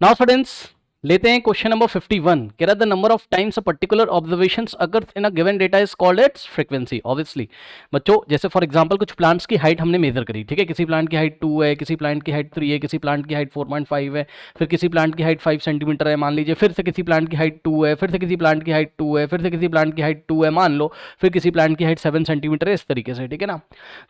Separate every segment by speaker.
Speaker 1: Now students लेते हैं question number 51। कह रहा the number of times a particular observations अगर in a given data is called its frequency. Obviously बच्चों, जैसे फॉर एग्जांपल कुछ प्लांट्स की हाइट हमने मेजर करी, ठीक है, किसी प्लांट की हाइट 2 है, किसी प्लांट की हाइट 3 है, किसी प्लांट की हाइट 4.5 है, फिर किसी प्लांट की हाइट 5 सेंटीमीटर है मान लीजिए, फिर से किसी प्लांट की हाइट 2 है, फिर से किसी प्लांट की हाइट 2 है, फिर से किसी प्लांट की हाइट 2 है मान लो, फिर किसी प्लांट की हाइट 7 सेंटीमीटर है, इस तरीके से, ठीक है ना।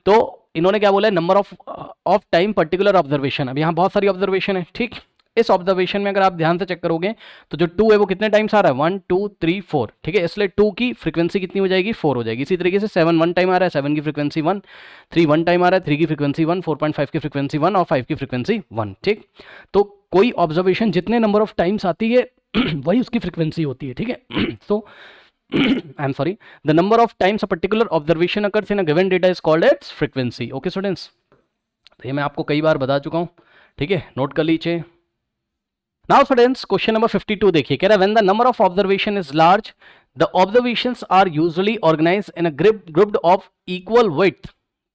Speaker 1: तो इन्होंने क्या बोला है, number of time particular observation. अब यहाँ बहुत सारी ऑब्जर्वेशन है, ठीक। इस ऑब्जर्वेशन में अगर आप ध्यान से चेक करोगे तो जो 2 है वो कितने टाइम्स आ रहा है, 1 2 3 4, ठीक है, इसलिए 2 की फ्रीक्वेंसी कितनी हो जाएगी, 4 हो जाएगी। इसी तरीके से 7 1 टाइम आ रहा है, 7 की फ्रीक्वेंसी 1, 3 1 टाइम आ रहा है, 3 की फ्रीक्वेंसी 1, 4.5 की फ्रीक्वेंसी 1 और 5 की फ्रीक्वेंसी 1, ठीक। तो कोई ऑब्जर्वेशन जितने नंबर ऑफ टाइम्स आती है वही उसकी फ्रीक्वेंसी होती है, ठीक है। तो I am sorry, the number of times a particular observation occurs in a given data is called its frequency. Okay students, तो ये मैं आपको कई बार बता चुका हूं, ठीक है, नोट कर लीजिए। नाउ स्टूडेंट्स क्वेश्चन नंबर 52 देखिए, कह रहा है when the number of observation is large the observations are usually organised in a group of equal width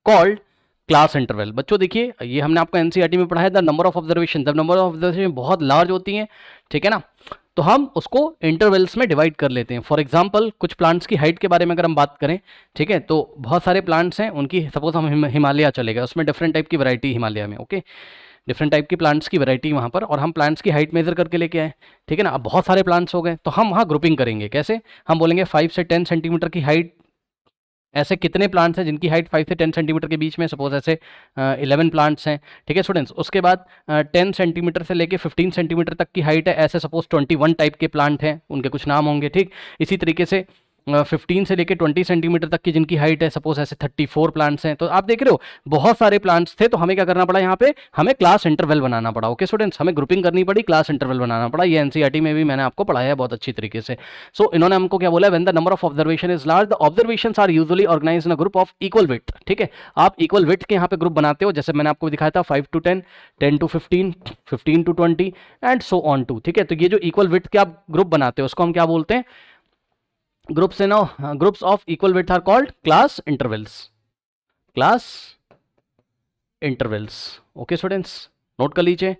Speaker 1: called class interval. बच्चों देखिए, ये हमने आपको एनसीईआरटी में पढ़ा है, द नंबर ऑफ ऑब्जर्वेशन, जब नंबर ऑफ ऑब्जर्वेशन बहुत लार्ज होती हैं, ठीक है ना, तो हम उसको इंटरवल्स में डिवाइड कर लेते हैं। फॉर एग्जांपल कुछ प्लांट्स की हाइट के बारे में अगर हम बात करें, ठीक है, तो बहुत सारे प्लांट्स हैं उनकी, सपोज हम हिमालय चले गए, उसमें डिफरेंट टाइप की वैरायटी हिमालय में, ओके, डिफरेंट टाइप की प्लांट्स की वैरायटी वहाँ पर, और हम प्लांट्स की हाइट मेजर करके लेके आए, ठीक है ना। अब बहुत सारे प्लांट्स हो गए तो हम वहाँ ग्रुपिंग करेंगे, कैसे, हम बोलेंगे 5 से 10 सेंटीमीटर की हाइट, ऐसे कितने प्लांट्स हैं जिनकी हाइट 5 से 10 सेंटीमीटर के बीच में, सपोज ऐसे 11 प्लांट्स हैं, ठीक है स्टूडेंट्स। उसके बाद 10 सेंटीमीटर से लेके 15 सेंटीमीटर तक की हाइट है, ऐसे सपोज 21 टाइप के प्लांट हैं, उनके कुछ नाम होंगे, ठीक। इसी तरीके से 15 से लेके 20 सेंटीमीटर तक की जिनकी हाइट है, सपोज ऐसे 34 प्लांट्स हैं। तो आप देख रहे हो बहुत सारे प्लांट्स थे, तो हमें क्या करना पड़ा, यहाँ पे हमें क्लास इंटरवल बनाना पड़ा। ओके स्टूडेंट्स, हमें ग्रुपिंग करनी पड़ी, क्लास इंटरवल बनाना पड़ा। ये एनसीईआरटी में भी मैंने आपको पढ़ाया है बहुत अच्छी तरीके से। सो इन्होंने हमको क्या बोला, when the number of observation is large the observations are usually organised in a group of equal width, ठीक है। आप इक्वल विड्थ के यहाँ पे ग्रुप बनाते हो, जैसे मैंने आपको दिखाया था 5 to 10, 10 to 15, 15 to 20 and so on to, ठीक है। तो ये जो इक्वल विड्थ के आप ग्रुप बनाते हो उसको हम क्या बोलते हैं, groups in groups of equal width are called class intervals, class intervals. Okay students, note कर लीजिए।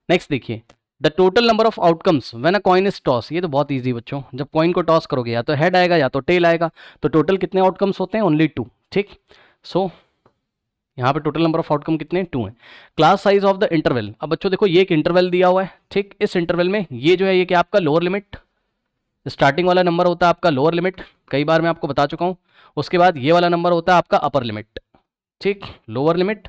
Speaker 1: नेक्स्ट देखिए, the total number of outcomes when a coin is toss. ये तो बहुत इजी बच्चों, जब कॉइन को टॉस करोगे या तो हेड आएगा या तो टेल आएगा, तो टोटल कितने आउटकम्स होते हैं, ओनली 2, ठीक। सो यहाँ पे टोटल नंबर ऑफ आउटकम कितने, 2 हैं। Class size of the interval, अब बच्चों देखो ये एक इंटरवल दिया हुआ है, ठीक। इस इंटरवल में ये जो है ये क्या आपका लोअर लिमिट, स्टार्टिंग वाला नंबर होता है आपका लोअर लिमिट, कई बार मैं आपको बता चुका हूँ। उसके बाद ये वाला नंबर होता है आपका अपर लिमिट, ठीक, lower limit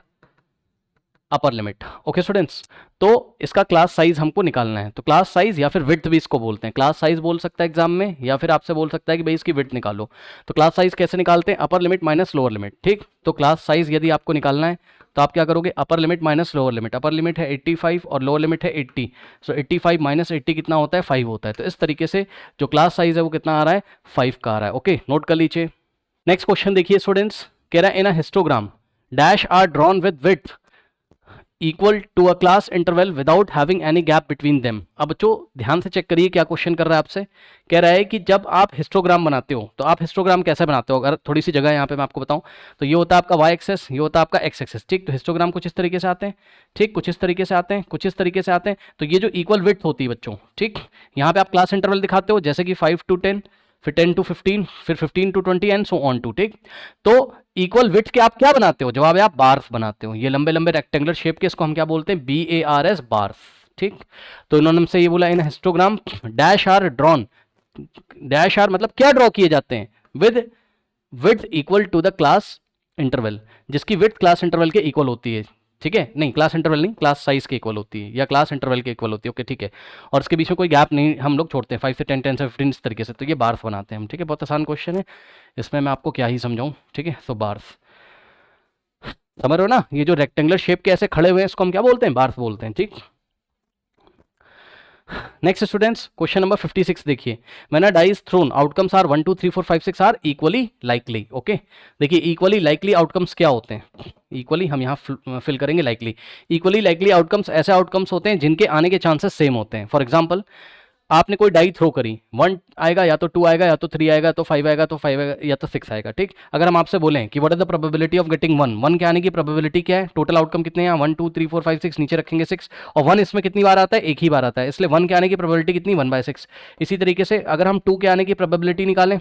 Speaker 1: upper limit. Okay students, तो इसका क्लास साइज हमको निकालना है, तो क्लास साइज या फिर विड्थ भी इसको बोलते हैं, क्लास साइज बोल सकता है एग्जाम में, या फिर आपसे बोल सकता है कि भाई इसकी विड्थ निकालो। तो क्लास साइज कैसे निकालते हैं, upper limit minus lower limit, ठीक। तो क्लास साइज यदि आपको निकालना है तो आप क्या करोगे, upper limit minus lower limit, upper limit है 85 और लोअर लिमिट है 80, सो 85 माइनस 80 कितना होता है, 5 होता है। तो इस तरीके से जो क्लास साइज है वो कितना आ रहा है, 5 का आ रहा है। ओके, नोट कर लीजिए। नेक्स्ट क्वेश्चन देखिए स्टूडेंट्स, कह रहा है in a histogram dash are drawn with width equal to a class interval without having any gap between them. अब बच्चों ध्यान से चेक करिए क्या क्वेश्चन कर रहा है आपसे, कह रहा है कि जब आप हिस्टोग्राम बनाते हो तो आप हिस्टोग्राम कैसे बनाते हो, अगर थोड़ी सी जगह यहाँ पे मैं आपको बताऊं तो ये होता है आपका वाई एक्सेस, ये होता है आपका एक्स एक्सेस, ठीक। तो हिस्टोग्राम कुछ इस तरीके से आते हैं, ठीक, कुछ इस तरीके से आते हैं, कुछ इस तरीके से आते हैं। तो ये जो इक्वल विड्थ होती है बच्चों, ठीक, यहाँ पे आप क्लास इंटरवल दिखाते हो, जैसे कि 5 to 10, फिर 10 to 15, फिर 15 to 20 and so on to, ठीक। तो इक्वल विड्थ के आप क्या बनाते हो, जवाब है आप बार्स बनाते हो। ये लंबे लंबे रेक्टेंगुलर शेप के, इसको हम क्या बोलते हैं, BARS, बार्स, ठीक। तो इन्होंने हमसे ये बोला in histogram dash are drawn, dash are मतलब क्या ड्रॉ किए जाते हैं, with width equal to the class interval, जिसकी विड्थ क्लास इंटरवल के इक्वल होती है, ठीक है, नहीं क्लास इंटरवल नहीं, क्लास साइज के इक्वल होती है या क्लास इंटरवल के इक्वल होती है। ओके ठीक है, और इसके बीच में कोई गैप नहीं हम लोग छोड़ते हैं, 5 से 10, 10 से 15 इस तरीके से। तो ये बार्स बनाते हैं हम, ठीक है, बहुत आसान क्वेश्चन है, इसमें मैं आपको क्या ही समझाऊं, ठीक है। सो बार्स समझ रहे हो ना, ये जो रेक्टेंगुलर शेप के ऐसे खड़े हुए हैं इसको हम क्या बोलते हैं, बार्स बोलते हैं, ठीक। नेक्स्ट स्टूडेंट्स क्वेश्चन नंबर 56 देखिए, when a die is thrown outcomes are 1 2 3 4 5 6 are equally likely. Okay देखिए, इक्वली लाइकली आउटकम्स क्या होते हैं, इक्वली हम यहाँ फिल करेंगे लाइकली। इक्वली लाइकली आउटकम्स ऐसे आउटकम्स होते हैं जिनके आने के चांसेस सेम होते हैं। फॉर एग्जांपल आपने कोई डाई थ्रो करी, 1 आएगा या तो 2 आएगा या तो 3 आएगा तो 5 आएगा तो 5 आएगा या तो 6 आएगा, ठीक। अगर हम आपसे बोलें कि what is the probability of getting 1, 1 के आने की प्रोबेबिलिटी क्या है, टोटल आउटकम कितने हैं, 1 2 3 4 5 6, नीचे रखेंगे 6, और 1 इसमें कितनी बार आता है, एक ही बार आता है, इसलिए 1 के आने की प्रोबेबिलिटी कितनी, 1/6। इसी तरीके से अगर हम 2 के आने की प्रोबेबिलिटी निकालें,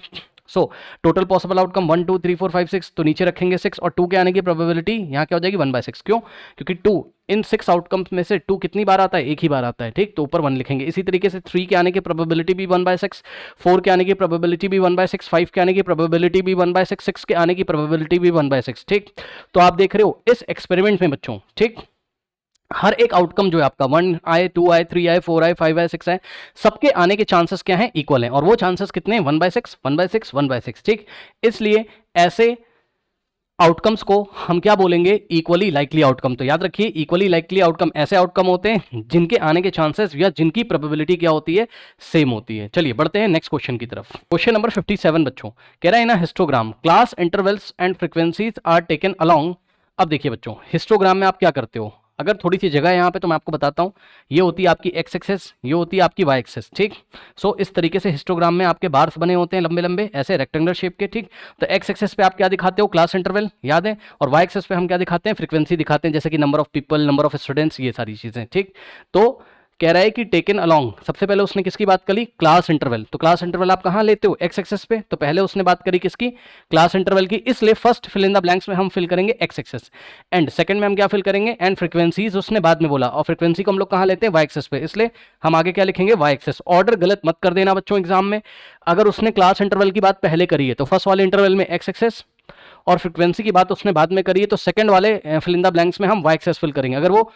Speaker 1: सो टोटल पॉसिबल आउटकम 1 2 3 4 5 6, तो नीचे रखेंगे 6, और 2 के आने की प्रोबेबिलिटी यहाँ क्या हो जाएगी, 1/6। क्यों, क्योंकि 2 इन 6 आउटकम्स में से 2 कितनी बार आता है, एक ही बार आता है, ठीक, तो ऊपर 1 लिखेंगे। इसी तरीके से 3 के आने की प्रोबेबिलिटी भी 1/6, 4 के आने की प्रोबेबिलिटी भी 1/6, 5 के आने की प्रोबेबिलिटी भी 1/6, 6 के आने की प्रोबेबिलिटी भी 1/6, ठीक। तो आप देख रहे हो इस एक्सपेरिमेंट में बच्चों, ठीक, हर एक आउटकम जो है आपका 1 आए, 2 आए, 3 आए, 4 आए, 5 आए, 6 आए, सबके आने के चांसेस क्या हैं, इक्वल हैं, और वो चांसेस कितने हैं, 1/6 1/6 1/6, ठीक। इसलिए ऐसे आउटकम्स को हम क्या बोलेंगे, इक्वली लाइकली आउटकम। तो याद रखिए, इक्वली लाइकली आउटकम ऐसे आउटकम होते हैं जिनके आने के चांसेस या जिनकी प्रोबेबिलिटी क्या होती है, सेम होती है। चलिए बढ़ते हैं नेक्स्ट क्वेश्चन की तरफ। क्वेश्चन नंबर 57 बच्चों, कह रहा है ना, histogram class intervals and frequencies are taken along. अब देखिए बच्चों, हिस्टोग्राम में आप क्या करते हो, अगर थोड़ी सी जगह है यहाँ पे तो मैं आपको बताता हूँ, ये होती है आपकी एक्स एक्सेस, ये होती है आपकी वाई एक्सेस, ठीक। सो इस तरीके से हिस्टोग्राम में आपके बार्स बने होते हैं लंबे लंबे ऐसे रेक्टेंगुलर शेप के, ठीक। तो एक्स एक्सेस पे आप क्या दिखाते हो, क्लास इंटरवल, याद है, और वाई एक्सेस पे हम क्या दिखाते हैं, फ्रीक्वेंसी दिखाते हैं, जैसे कि number of people, number of students, ये सारी चीजें, ठीक। तो कह रहा है कि टेकन अलोंग, सबसे पहले उसने किसकी बात करी, क्लास इंटरवल। तो क्लास इंटरवल आप कहाँ लेते हो, एक्स एक्सेस पे, तो पहले उसने बात करी किसकी, क्लास इंटरवल की, इसलिए first fill in the blanks में हम फिल करेंगे एक्स एक्सेस, एंड सेकंड में हम क्या फिल करेंगे, एंड फ्रीक्वेंसीज उसने बाद में बोला, और फ्रीक्वेंसी को हम लोग कहाँ लेते हैं, वाई एक्सेस पे, इसलिए हम आगे क्या लिखेंगे, वाई एक्सेस। ऑर्डर गलत मत कर देना बच्चों एग्जाम में, अगर उसने क्लास इंटरवल की बात पहले करी है तो फर्स्ट वाले इंटरवल में एक्स एक्सेस, और फ्रीक्वेंसी की बात उसने बाद में करी है तो सेकंड वाले फिल इन द ब्लैंक्स में हम वाई एक्सेस फिल करेंगे। अगर वो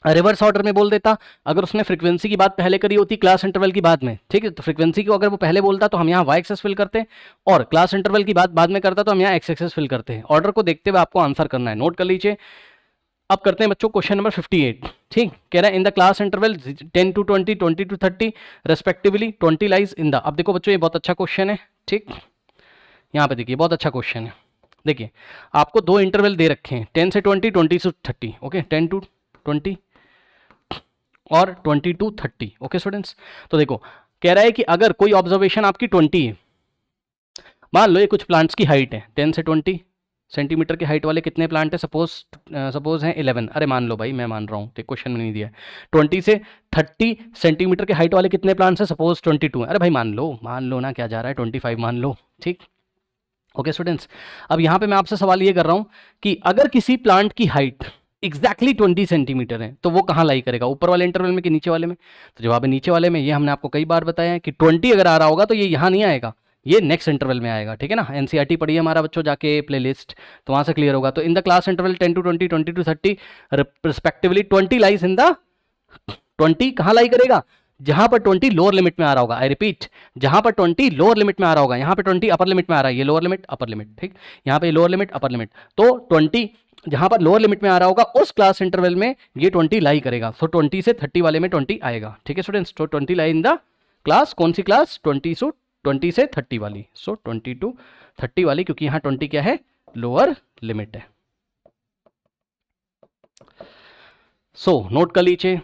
Speaker 1: रिवर्स ऑर्डर में बोल देता, अगर उसने फ्रीक्वेंसी की बात पहले करी होती क्लास इंटरवल की बाद में, ठीक है, तो फ्रीक्वेंसी को अगर वो पहले बोलता तो हम यहाँ वाई एक्सेस फिल करते हैं, और क्लास इंटरवल की बात बाद में करता तो हम यहाँ एक्स एक्सेस फिल करते हैं। ऑर्डर को देखते हुए आपको आंसर करना है, नोट कर लीजिए। अब करते हैं बच्चों क्वेश्चन नंबर 58, ठीक। कह रहा है in the class interval 10 to 20, 20 to 30 respectively 20 lies in the. अब देखो बच्चों, ये बहुत अच्छा क्वेश्चन है, ठीक, यहाँ पे देखिए बहुत अच्छा क्वेश्चन है। देखिए आपको दो इंटरवल दे रखे हैं, 10 से 20, 20 से 30, ओके, 10 to 20 और 20 to 30, ओके स्टूडेंट्स। तो देखो कह रहा है कि अगर कोई ऑब्जर्वेशन आपकी 20 है, मान लो ये कुछ प्लांट्स की हाइट है 10 से 20 सेंटीमीटर की हाइट वाले कितने प्लांट है, सपोज हैं 11, अरे मान लो भाई, मैं मान रहा हूँ, क्वेश्चन में नहीं दिया है। 20 से 30 सेंटीमीटर की हाइट वाले कितने प्लांट्स हैं, सपोज 22 है, अरे भाई मान लो ना, क्या जा रहा है, 25 मान लो, ठीक, ओके स्टूडेंट्स। अब यहाँ पे मैं आपसे सवाल ये कर रहा हूँ कि अगर किसी प्लांट की हाइट एग्जैक्टली 20 सेंटीमीटर है तो वो कहाँ लाई करेगा, ऊपर वाले इंटरवल में कि नीचे वाले में। तो जवाब है नीचे वाले में। ये हमने आपको कई बार बताया है कि 20 अगर आ रहा होगा तो ये यहाँ नहीं आएगा, ये नेक्स्ट इंटरवल में आएगा, ठीक है ना। एनसीईआरटी पढ़िए हमारा बच्चों जाके प्लेलिस्ट, तो वहाँ से क्लियर होगा। तो in the class interval 10 to 20, 20 to 30 respectively 20 lies in the, 20 कहाँ लाई करेगा, जहां पर 20 लोअर लिमिट में आ रहा होगा। आई रिपीट, जहां पर 20 लोअर लिमिट में आ रहा होगा, यहां पे 20 अपर लिमिट में आ रहा है, ये लोअर लिमिट अपर लिमिट, ठीक, यहां पे लोअर लिमिट अपर लिमिट, तो 20 जहां पर लोअर लिमिट में आ रहा होगा उस क्लास इंटरवल में ये 20 लाई करेगा। सो 20 से 30 वाले में 20 आएगा, ठीक है स्टूडेंट्स। तो 20 लाई इन द क्लास, कौन सी क्लास, 20 से 30 वाली। सो 20 to 30 वाली, क्योंकि यहां 20 क्या है, लोअर लिमिट है। सो नोट कर लीजिए,